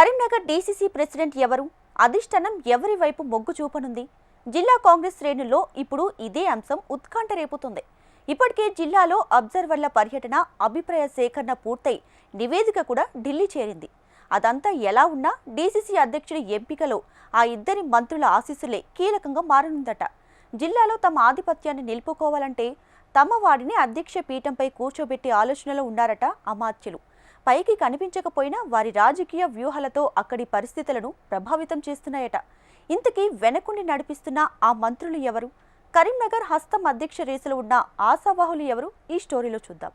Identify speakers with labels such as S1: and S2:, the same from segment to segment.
S1: Karimnagar DCC president ఎవరు? అధిష్టానం ఎవరి వైపు మొగ్గు చూపనుంది? జిల్లా కాంగ్రెస్ శ్రేణుల్లో ఇప్పుడు ఇదే అంశం ఉత్కంఠ రేపుతుంది. ఇప్పటికే జిల్లాలో అబ్జర్వర్ల పర్యటన, అభిప్రాయ సేకరణ పూర్తయి నివేదిక కూడా ఢిల్లీ చేరింది. అదంతా ఎలా ఉన్నా డీసీసీ అధ్యక్షుడి ఎంపికలో ఆ ఇద్దరి మంత్రుల ఆశీస్సులే కీలకంగా మారనుందట. జిల్లాలో తమ ఆధిపత్యాన్ని నిలుపుకోవాలంటే తమ వాడిని అధ్యక్ష పీఠంపై కూర్చోబెట్టే ఆలోచనలో ఉన్నారట అమాత్యులు. పైకి కనిపించకపోయినా వారి రాజకీయ వ్యూహాలతో అక్కడి పరిస్థితులను ప్రభావితం చేస్తున్నాయట. ఇంతకీ వెనకుండి నడిపిస్తున్న ఆ మంత్రులు ఎవరు? కరీంనగర్ హస్తం అధ్యక్ష రేసులో ఉన్న ఆశావాహులు ఎవరు? ఈ స్టోరీలో చూద్దాం.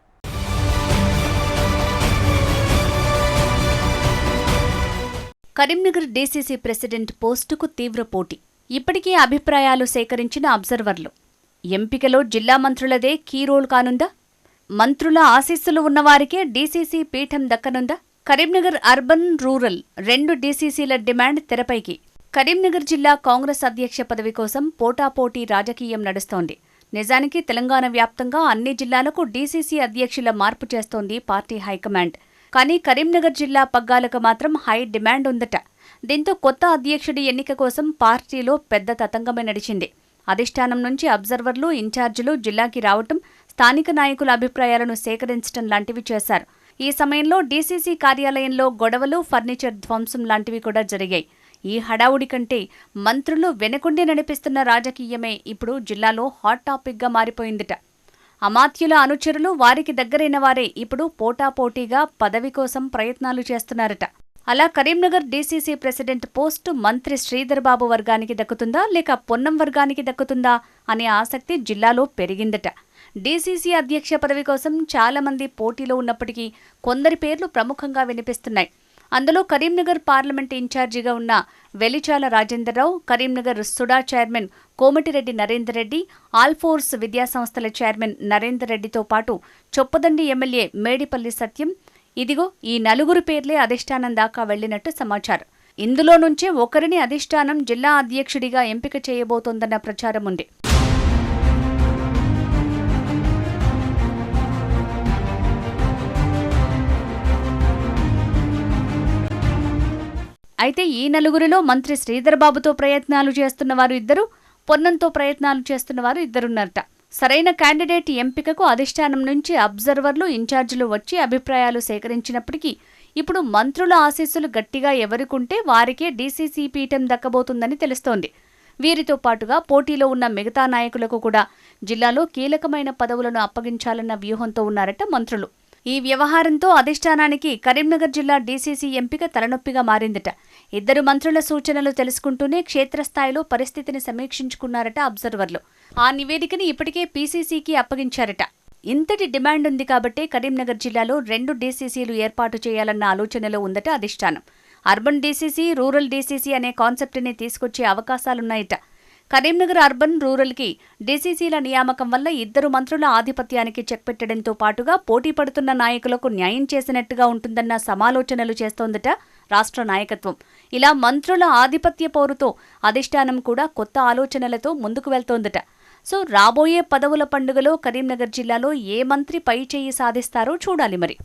S2: కరీంనగర్ డీసీసీ ప్రెసిడెంట్ పోస్టుకు తీవ్ర పోటీ. ఇప్పటికే అభిప్రాయాలు సేకరించిన అబ్జర్వర్లు. ఎంపికలో జిల్లా మంత్రులదే కీ రోల్ కానుందా? మంత్రుల ఆశీస్సులు ఉన్నవారికే డీసీసీ పీఠం దక్కనుందా? కరీంనగర్ అర్బన్, రూరల్ రెండు డీసీసీల డిమాండ్ తెరపైకి. కరీంనగర్ జిల్లా కాంగ్రెస్ అధ్యక్ష పదవి కోసం పోటాపోటీ రాజకీయం నడుస్తోంది. నిజానికి తెలంగాణ వ్యాప్తంగా అన్ని జిల్లాలకు డీసీసీ అధ్యక్షుల మార్పు చేస్తోంది పార్టీ హైకమాండ్. కానీ కరీంనగర్ జిల్లా పగ్గాలకు మాత్రం హై డిమాండ్ ఉందట. దీంతో కొత్త అధ్యక్షుడి ఎన్నిక కోసం పార్టీలో పెద్ద తతంగమే నడిచింది. అధిష్టానం నుంచి అబ్జర్వర్లు, ఇన్ఛార్జీలు జిల్లాకి రావటం, స్థానిక నాయకుల అభిప్రాయాలను సేకరించడం లాంటివి చేశారు. ఈ సమయంలో డీసీసీ కార్యాలయంలో గొడవలు, ఫర్నిచర్ ధ్వంసం లాంటివి కూడా జరిగాయి. ఈ హడావుడి కంటే మంత్రులు వెనకుండి నడిపిస్తున్న రాజకీయమే ఇప్పుడు జిల్లాలో హాట్ టాపిక్గా మారిపోయిందట. అమాత్యుల అనుచరులు, వారికి దగ్గరైన వారే ఇప్పుడు పోటాపోటీగా పదవి కోసం ప్రయత్నాలు చేస్తున్నారట. అలా కరీంనగర్ డీసీసీ ప్రెసిడెంట్ పోస్టు మంత్రి శ్రీధర్ బాబు వర్గానికి దక్కుతుందా, లేక పొన్నం వర్గానికి దక్కుతుందా అనే ఆసక్తి జిల్లాలో పెరిగిందట. డీసీసీ అధ్యక్ష పదవి కోసం చాలా మంది పోటీలో ఉన్నప్పటికీ కొందరి పేర్లు ప్రముఖంగా వినిపిస్తున్నాయి. అందులో కరీంనగర్ పార్లమెంట్ ఇన్ఛార్జిగా ఉన్న వెలిచాల రాజేందర్రావు, కరీంనగర్ సుడా చైర్మన్ కోమటిరెడ్డి నరేందర్ రెడ్డి, ఆల్ఫోర్స్ విద్యాసంస్థల చైర్మన్ నరేందర్ రెడ్డితో పాటు చొప్పదండి ఎమ్మెల్యే మేడిపల్లి సత్యం. ఇదిగో ఈ నలుగురు పేర్లే అధిష్టానం దాకా వెళ్లినట్టు సమాచారం. ఇందులో నుంచే ఒకరిని అధిష్టానం జిల్లా అధ్యక్షుడిగా ఎంపిక చేయబోతోందన్న ప్రచారం ఉంది. అయితే ఈ నలుగురిలో మంత్రి శ్రీధర్ బాబుతో ప్రయత్నాలు చేస్తున్నవారు ఇద్దరు, పొన్నంతో ప్రయత్నాలు చేస్తున్నవారు ఇద్దరున్నారట. సరైన క్యాండిడేట్ ఎంపికకు అధిష్టానం నుంచి అబ్జర్వర్లు, ఇన్ఛార్జీలు వచ్చి అభిప్రాయాలు సేకరించినప్పటికీ ఇప్పుడు మంత్రుల ఆశీస్సులు గట్టిగా ఎవరికుంటే వారికే డీసీసీ పీఠం దక్కబోతుందని తెలుస్తోంది. వీరితో పాటుగా పోటీలో ఉన్న మిగతా నాయకులకు కూడా జిల్లాలో కీలకమైన పదవులను అప్పగించాలన్న వ్యూహంతో ఉన్నారట మంత్రులు. ఈ వ్యవహారంతో అధిష్టానానికి కరీంనగర్ జిల్లా డీసీసీ ఎంపిక తలనొప్పిగా మారిందట. ఇద్దరు మంత్రుల సూచనలు తెలుసుకుంటూనే క్షేత్రస్థాయిలో పరిస్థితిని సమీక్షించుకున్నారట అబ్జర్వర్లు. ఆ నివేదికని ఇప్పటికే పీసీసీకి అప్పగించారట. ఇంతటి డిమాండ్ ఉంది కాబట్టే కరీంనగర్ జిల్లాలో రెండు డీసీసీలు ఏర్పాటు చేయాలన్న ఆలోచనలో ఉందట అధిష్టానం. అర్బన్ డీసీసీ, రూరల్ డీసీసీ అనే కాన్సెప్ట్ని తీసుకొచ్చే అవకాశాలున్నాయట. కరీంనగర్ అర్బన్, రూరల్కి డీసీసీల నియామకం వల్ల ఇద్దరు మంత్రుల ఆధిపత్యానికి చెక్ పెట్టడంతో పాటుగా పోటీ పడుతున్న నాయకులకు న్యాయం చేసినట్టుగా ఉంటుందన్న సమాలోచనలు చేస్తోందట రాష్ట్ర నాయకత్వం. ఇలా మంత్రుల ఆధిపత్య పోరుతో అధిష్టానం కూడా కొత్త ఆలోచనలతో ముందుకు వెళ్తోందట. సో రాబోయే పదవుల పండుగలో కరీంనగర్ జిల్లాలో ఏ మంత్రి పై చేయి సాధిస్తారో చూడాలి మరి.